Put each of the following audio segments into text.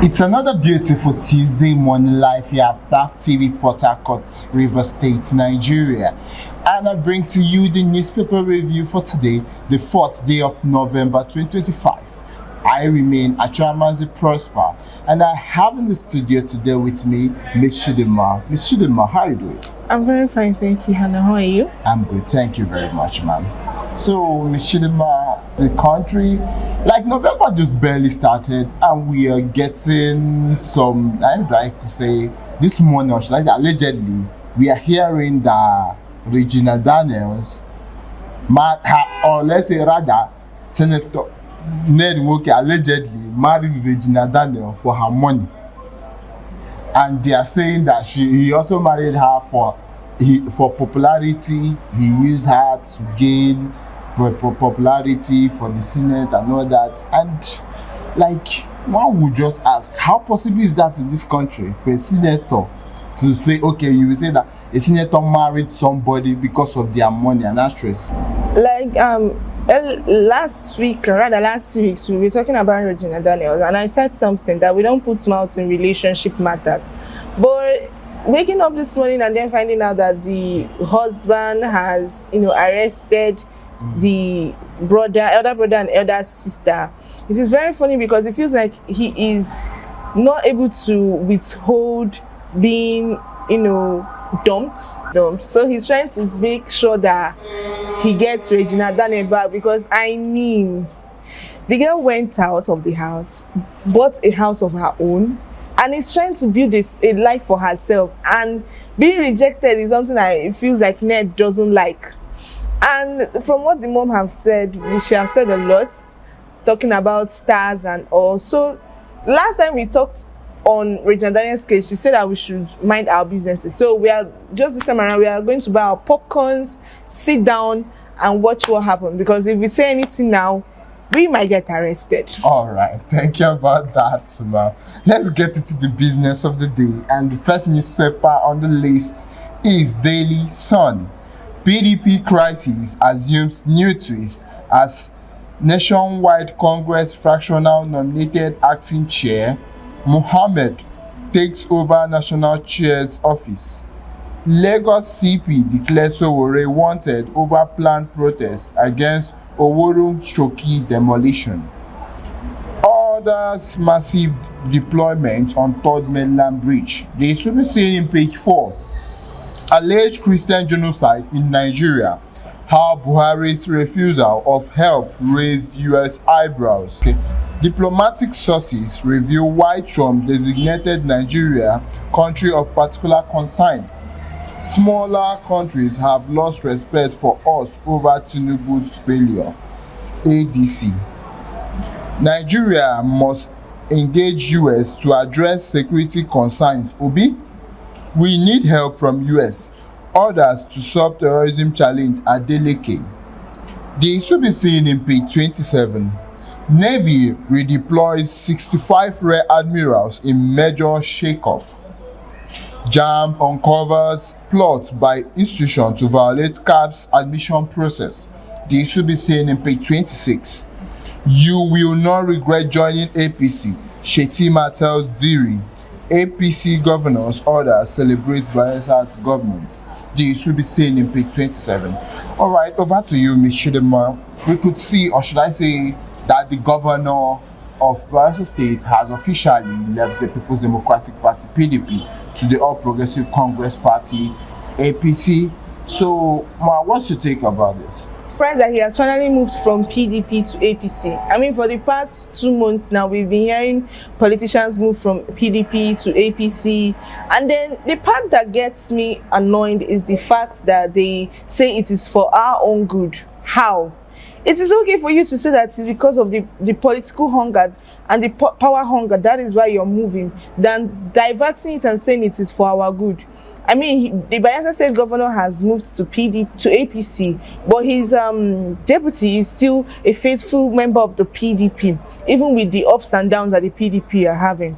It's another beautiful Tuesday morning live here at TAF TV Port Harcourt, Rivers State, Nigeria. And I bring to you the newspaper review for today, the 4th day of November 2025. I remain Achamazi Prosper, and I have in the studio today with me Miss Chidima. Miss Chidima, how are you doing? I'm very fine, thank you, Hannah. How are you? I'm good, thank you very much, ma'am. So, Miss Chidima, the country, like November just barely started, and we are getting some, I could say, this morning, or should I say, allegedly, we are hearing that Regina Daniels, or let's say rather, Senator Ned Woke allegedly married Regina Daniels for her money. And they are saying that he also married her for popularity. He used her to gain popularity for the Senate and all that. And like, one would just ask, how possible is that in this country for a senator to say, okay, you will say that a senator married somebody because of their money, an actress? Like last 2 weeks we were talking about Regina Daniels, and I said something that we don't put mouth in relationship matters. But waking up this morning and then finding out that the husband has, arrested the elder brother and elder sister, it is very funny because it feels like he is not able to withhold being, dumped. So he's trying to make sure that he gets Regina Daniels back, because the girl went out of the house, bought a house of her own, and is trying to build a life for herself, and being rejected is something that it feels like Ned doesn't like. And from what the mom have said, she have said a lot, talking about stars and all. So last time we talked on Regina Daniels' case, she said that we should mind our businesses. So we are, just this time around, we are going to buy our popcorns, sit down and watch what happens, because if we say anything now, we might get arrested. All right, thank you about that, ma'am. Let's get into the business of the day, and the first newspaper on the list is Daily Sun. PDP crisis assumes new twist as Nationwide Congress fractional nominated acting chair Mohammed takes over National Chair's office. Lagos CP declares Sowore wanted over planned protest against Oworu-Shoki demolition. Orders massive deployment on Third Mainland Bridge. They should be seen in page 4. Alleged Christian genocide in Nigeria. How Buhari's refusal of help raised US eyebrows. Okay. Diplomatic sources reveal why Trump designated Nigeria country of particular concern. Smaller countries have lost respect for us over Tinubu's failure. ADC. Nigeria must engage US to address security concerns. Obi, we need help from US. Orders to solve terrorism challenge Adeleke. They should be seen in page 27. Navy redeploys 65 rear admirals in major shakeup. JAMB uncovers plot by institution to violate CAP's admission process. They should be seen in page 26. You will not regret joining APC, Shetima tells Diri. APC governors order celebrate Bayelsa's government. They should be seen in page 27. All right, over to you, Ms. Chidima. We could see, or should I say, that the governor of Bayelsa State has officially left the People's Democratic Party (PDP) to the All Progressive Congress Party (APC). So, Ma, what's your take about this? Surprised that he has finally moved from PDP to APC. I mean, for the past 2 months now, we've been hearing politicians move from PDP to APC. And then the part that gets me annoyed is the fact that they say it is for our own good. How? It is okay for you to say that it's because of the political hunger and the power hunger, that is why you're moving, than diverting it and saying it is for our good. I mean, the Bayelsa State governor has moved to APC, but his deputy is still a faithful member of the PDP, even with the ups and downs that the PDP are having.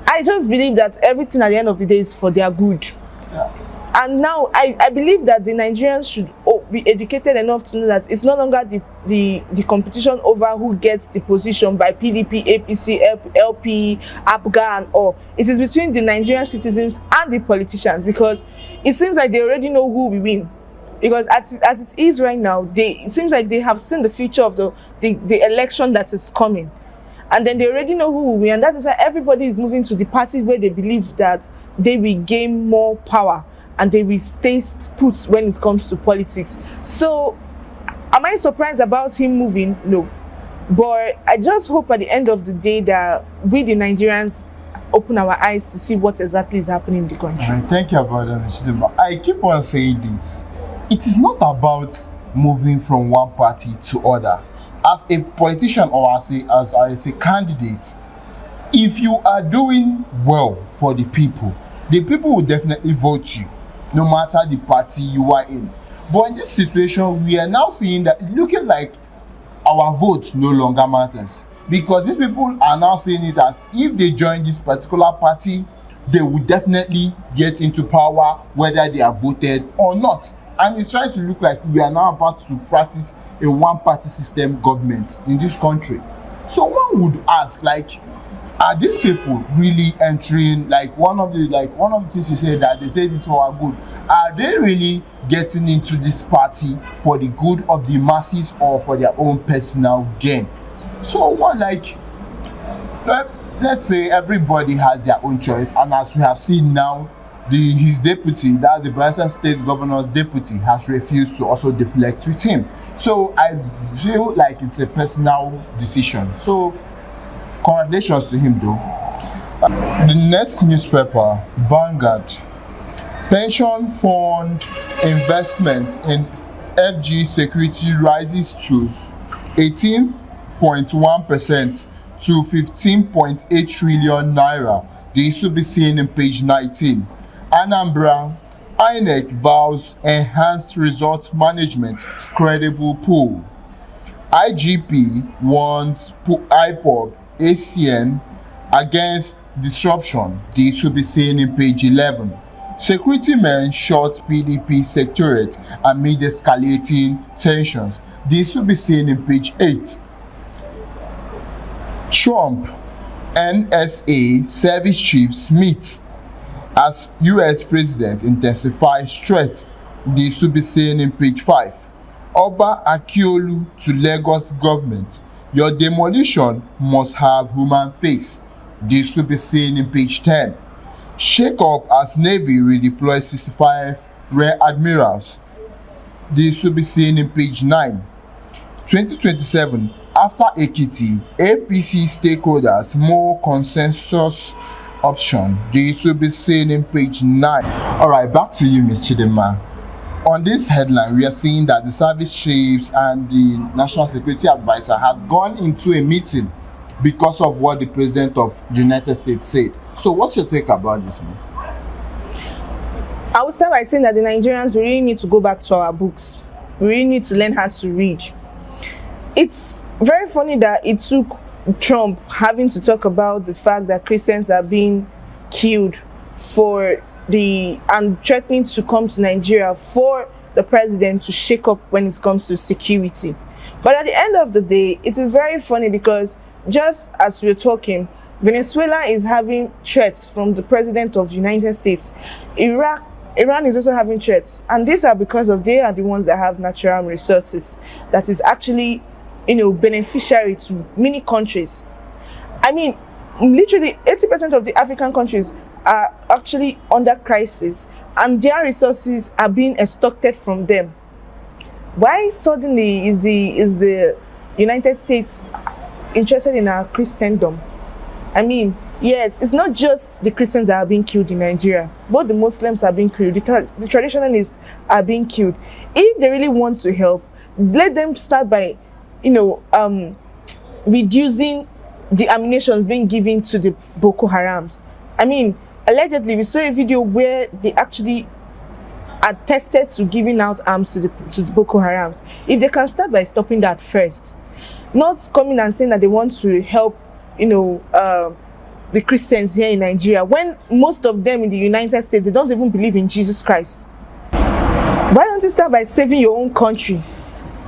I just believe that everything at the end of the day is for their good. Yeah. And now I believe that the Nigerians should be educated enough to know that it's no longer the competition over who gets the position by PDP, APC, LP, Afghan, or it is between the Nigerian citizens and the politicians, because it seems like they already know who will win. Because as it is right now, it seems like they have seen the future of the election that is coming. And then they already know who will win. And that is why everybody is moving to the party where they believe that they will gain more power and they will stay put when it comes to politics. So, am I surprised about him moving? No. But I just hope at the end of the day that we, the Nigerians, open our eyes to see what exactly is happening in the country. All right, thank you about that, Ms. Chidema. I keep on saying this. It is not about moving from one party to other. As a politician or as a candidate, if you are doing well for the people will definitely vote you, no matter the party you are in. But in this situation, we are now seeing that it's looking like our vote no longer matters, because these people are now seeing it as if they join this particular party, they will definitely get into power whether they are voted or not. And it's trying to look like we are now about to practice a one-party system government in this country. So one would ask, like, are these people really entering, like one of the things you said, that they say this for our good, are they really getting into this party for the good of the masses or for their own personal gain? So one, like, let's say everybody has their own choice, and as we have seen now, his deputy, that's the Bayelsa State Governor's deputy, has refused to also deflect with him. So I feel like it's a personal decision. So congratulations to him though. The next newspaper, Vanguard. Pension fund investment in FG security rises to 18.1% to 15.8 trillion naira. This will be seen in page 19. Anambra, INEC vows enhanced result management, credible pool. IGP warns IPOB, ACN against disruption. This will be seen in page 11. Security men shot PDP secretariat amid escalating tensions. This will be seen in page 8. Trump, NSA service chiefs meet as US President intensifies threats. This will be seen in page 5. Oba Akiolu to Lagos government. Your demolition must have human face. This will be seen in page 10. Shake up as Navy redeploys 65 rear admirals. This will be seen in page 9. 2027, after Ekiti, APC stakeholders more consensus option. This will be seen in page 9. All right, back to you, Ms. Chidema. On this headline, we are seeing that the service chiefs and the National Security Advisor has gone into a meeting because of what the President of the United States said. So what's your take about this one? I would start by saying that the Nigerians really need to go back to our books. We really need to learn how to read. It's very funny that it took Trump having to talk about the fact that Christians are being killed and threatening to come to Nigeria for the president to shake up when it comes to security. But at the end of the day, it is very funny because just as we're talking, Venezuela is having threats from the president of the United States. Iran is also having threats, and these are because they are the ones that have natural resources that is actually, beneficiary to many countries. I mean, literally 80% of the African countries are actually under crisis, and their resources are being extracted from them. Why suddenly is the United States interested in our Christendom? I mean, yes, it's not just the Christians that are being killed in Nigeria. Both the Muslims are being killed, the traditionalists are being killed. If they really want to help, let them start by, reducing the ammunition being given to the Boko Harams. I mean, allegedly, we saw a video where they actually attested to giving out arms to the Boko Harams. If they can start by stopping that first, not coming and saying that they want to help, the Christians here in Nigeria, when most of them in the United States, they don't even believe in Jesus Christ. Why don't you start by saving your own country?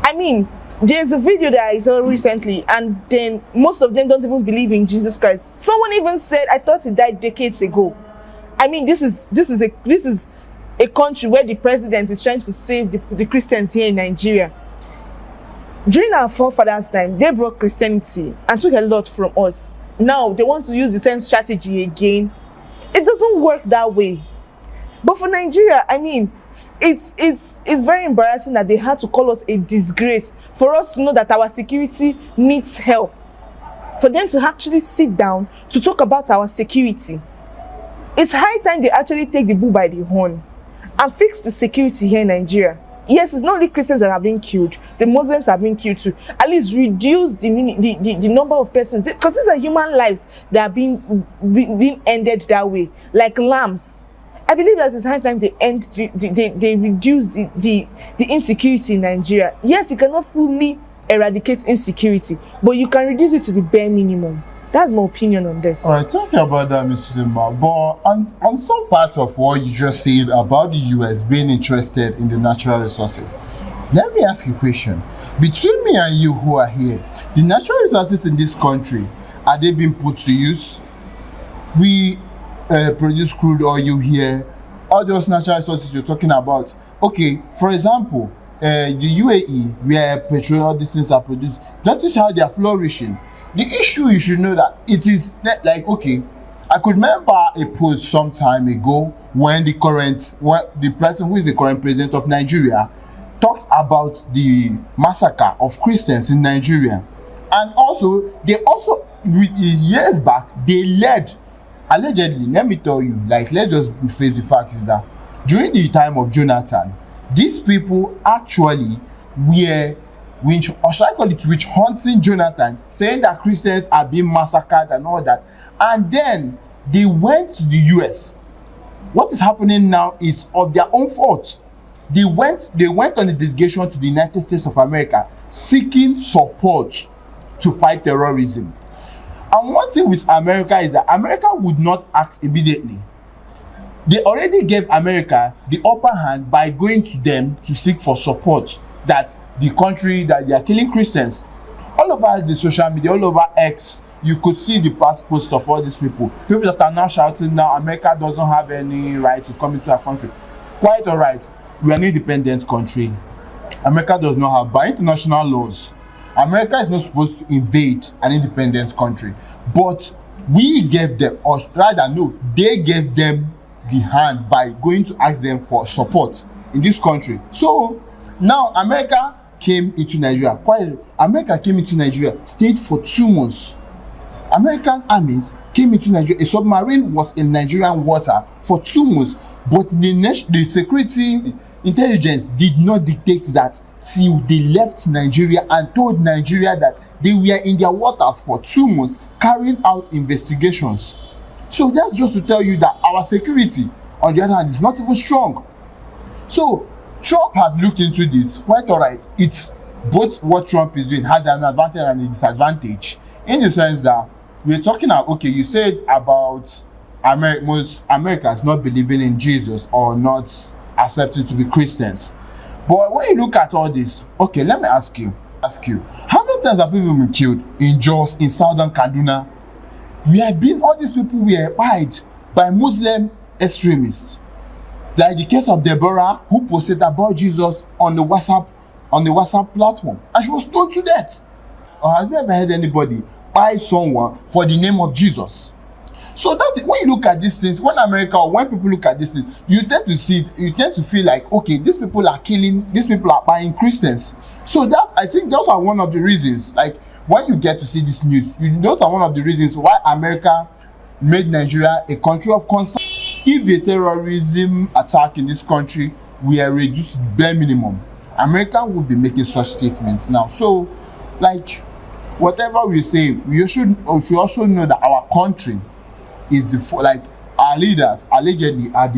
I mean, there's a video that I saw recently, and then most of them don't even believe in Jesus Christ. Someone even said, I thought he died decades ago. I mean, this is a country where the president is trying to save the Christians here in Nigeria. During our forefathers' time, they brought Christianity and took a lot from us. Now they want to use the same strategy again. It doesn't work that way. But for Nigeria, I mean, it's very embarrassing that they had to call us a disgrace for us to know that our security needs help. For them to actually sit down to talk about our security. It's high time they actually take the bull by the horn and fix the security here in Nigeria. Yes, it's not only Christians that have been killed, the Muslims have been killed too. At least reduce the number of persons, because these are human lives that are being ended that way, like lambs. I believe that it's high time they end they reduce the insecurity in Nigeria. Yes, you cannot fully eradicate insecurity, but you can reduce it to the bare minimum. That's my opinion on this. All right, thank you about that, Mr. Dima. But on some parts of what you just said about the US being interested in the natural resources, let me ask you a question. Between me and you who are here, the natural resources in this country, are they being put to use? We produce crude oil here, all those natural resources you're talking about. Okay, for example, the UAE, where petrol, all these things are produced, don't you see how they are flourishing? The issue, you should know that it is like, okay, I could remember a post some time ago when the person who is the current president of Nigeria talks about the massacre of Christians in Nigeria. And also, years back, they led, allegedly, let me tell you, like, let's just face the fact is that during the time of Jonathan, these people actually were witch hunting Jonathan, saying that Christians are being massacred and all that. And then they went to the US. What is happening now is of their own fault. They went on a delegation to the United States of America seeking support to fight terrorism. And one thing with America is that America would not act immediately. They already gave America the upper hand by going to them to seek for support that the country that they are killing Christians. All over the social media, all over X, you could see the past posts of all these people that are now shouting now America doesn't have any right to come into our country. Quite all right, we are an independent country. America does not have, by international laws, America is not supposed to invade an independent country. But we gave them, or rather no, they gave them the hand by going to ask them for support in this country. So now America came into Nigeria. America came into Nigeria, stayed for 2 months. American armies came into Nigeria. A submarine was in Nigerian water for 2 months, but the security intelligence did not dictate that till they left Nigeria and told Nigeria that they were in their waters for 2 months carrying out investigations. So that's just to tell you that our security, on the other hand, is not even strong. So Trump has looked into this. Quite all right. It's both what Trump is doing has an advantage and a disadvantage, in the sense that we're talking about, okay, you said about most Americans not believing in Jesus or not accepting to be Christians. But when you look at all this, okay, let me ask you, how many times have people been killed in Jos, in southern Kaduna? All these people were fired by Muslim extremists. Like the case of Deborah, who posted about Jesus on the WhatsApp platform, and she was stoned to death. Or have you ever heard anybody buy someone for the name of Jesus? So that when you look at these things, when people look at these things, you tend to feel like, okay, these people are buying Christians. So that, I think those are one of the reasons, like when you get to see this news, those are one of the reasons why America made Nigeria a country of concern. If the terrorism attack in this country were reduced to bare minimum, America would be making such statements now. So, like, whatever we say, we should also know that our country is our leaders allegedly are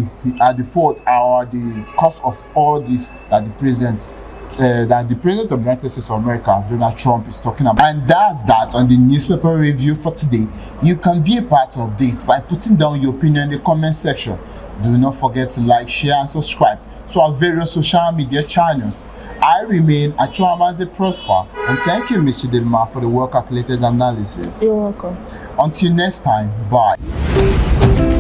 the fault, are the cause of all this that the president that the President of the United States of America, Donald Trump, is talking about. And that's that on the newspaper review for today. You can be a part of this by putting down your opinion in the comment section. Do not forget to like, share, and subscribe to our various social media channels. I remain Achuamanze Prosper, and thank you, Mr. Dema, for the well-calculated analysis. You're welcome. Until next time, bye.